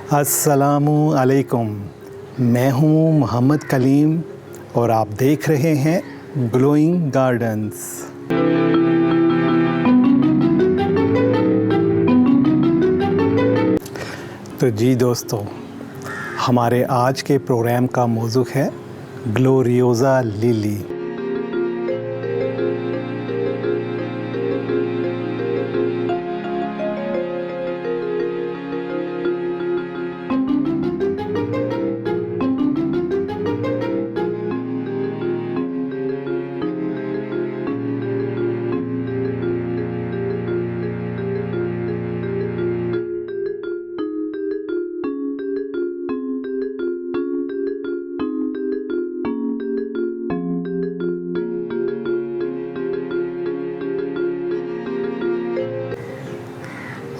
अस्सलामु अलैकुम। मैं हूँ मोहम्मद कलीम और आप देख रहे हैं ग्लोइंग गार्डन्स। तो जी दोस्तों, हमारे आज के प्रोग्राम का मौजू है ग्लोरियोसा लिली।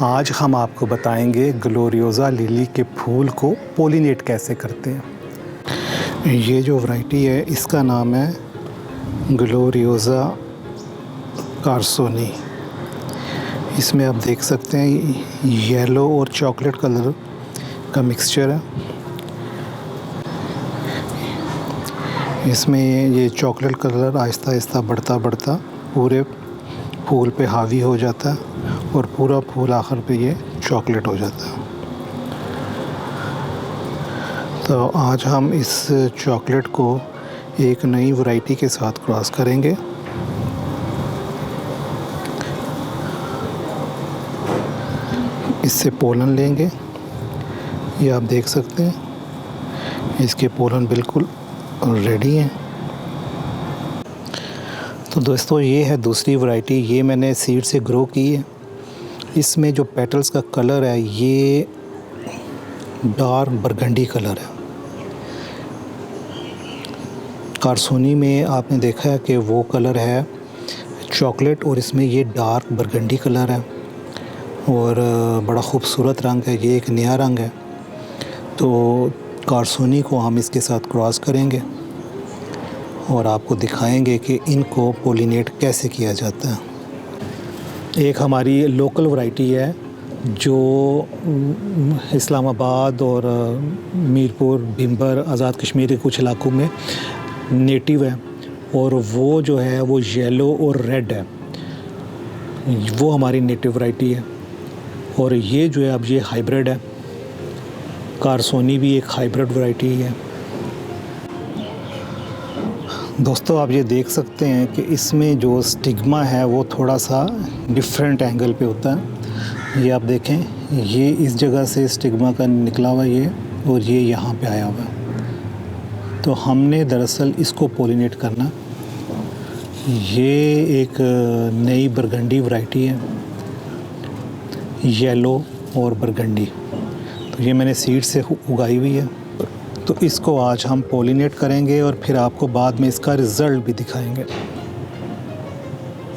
आज हम आपको बताएंगे ग्लोरियोसा लिली के फूल को पोलिनेट कैसे करते हैं। ये जो वैरायटी है इसका नाम है ग्लोरियोसा कार्सोनी। इसमें आप देख सकते हैं येलो और चॉकलेट कलर का मिक्सचर है। इसमें ये चॉकलेट कलर आहिस्ता आहिस्ता बढ़ता पूरे फूल पे हावी हो जाता है और पूरा फूल आखिर पे ये चॉकलेट हो जाता है। तो आज हम इस चॉकलेट को एक नई वैरायटी के साथ क्रॉस करेंगे। इससे पोलन लेंगे। ये आप देख सकते हैं इसके पोलन बिल्कुल रेडी हैं। तो दोस्तों, ये है दूसरी वैरायटी। ये मैंने सीड से ग्रो की है। इसमें जो पेटल्स का कलर है ये डार्क बरगंडी कलर है। कार्सोनी में आपने देखा है कि वो कलर है चॉकलेट और इसमें ये डार्क बरगंडी कलर है और बड़ा ख़ूबसूरत रंग है। ये एक नया रंग है। तो कार्सोनी को हम इसके साथ क्रॉस करेंगे और आपको दिखाएंगे कि इनको पोलिनेट कैसे किया जाता है। एक हमारी लोकल वैरायटी है जो इस्लामाबाद और मीरपुर, भिंबर, आज़ाद कश्मीर के कुछ इलाकों में नेटिव है और वो जो है वो येलो और रेड है। वो हमारी नेटिव वैरायटी है और ये जो है अब ये हाइब्रिड है। कार्सोनी भी एक हाइब्रिड वैरायटी है। दोस्तों, आप ये देख सकते हैं कि इसमें जो स्टिग्मा है वो थोड़ा सा डिफरेंट एंगल पे होता है। ये आप देखें, ये इस जगह से स्टिग्मा का निकला हुआ ये और ये यहाँ पे आया हुआ है। तो हमने दरअसल इसको पोलिनेट करना। ये एक नई बरगंडी वैरायटी है, येलो और बरगंडी। तो ये मैंने सीड से उगाई हुई है। तो इसको आज हम पोलिनेट करेंगे और फिर आपको बाद में इसका रिज़ल्ट भी दिखाएंगे।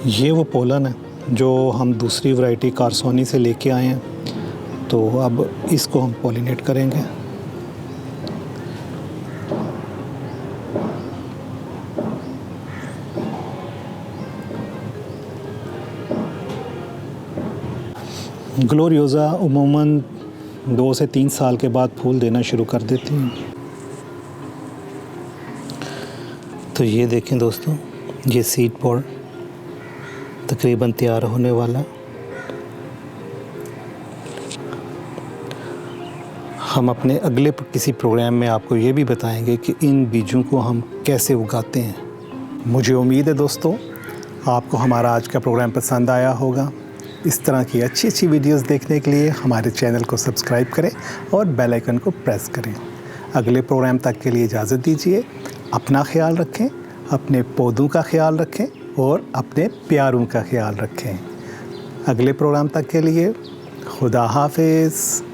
ये वो पोलन है जो हम दूसरी वैरायटी कार्सोनी से लेके आए हैं। तो अब इसको हम पोलिनेट करेंगे। ग्लोरियोसा उमूमन 2 से 3 साल के बाद फूल देना शुरू कर देती हैं। तो ये देखें दोस्तों, ये सीड पॉड तकरीबन तैयार होने वाला। हम अपने अगले किसी प्रोग्राम में आपको ये भी बताएंगे कि इन बीजों को हम कैसे उगाते हैं। मुझे उम्मीद है दोस्तों आपको हमारा आज का प्रोग्राम पसंद आया होगा। इस तरह की अच्छी वीडियोस देखने के लिए हमारे चैनल को सब्सक्राइब करें और बेल आइकन को प्रेस करें। अगले प्रोग्राम तक के लिए इजाज़त दीजिए। अपना ख्याल रखें, अपने पौधों का ख्याल रखें और अपने प्यारों का ख्याल रखें। अगले प्रोग्राम तक के लिए खुदा हाफिज़।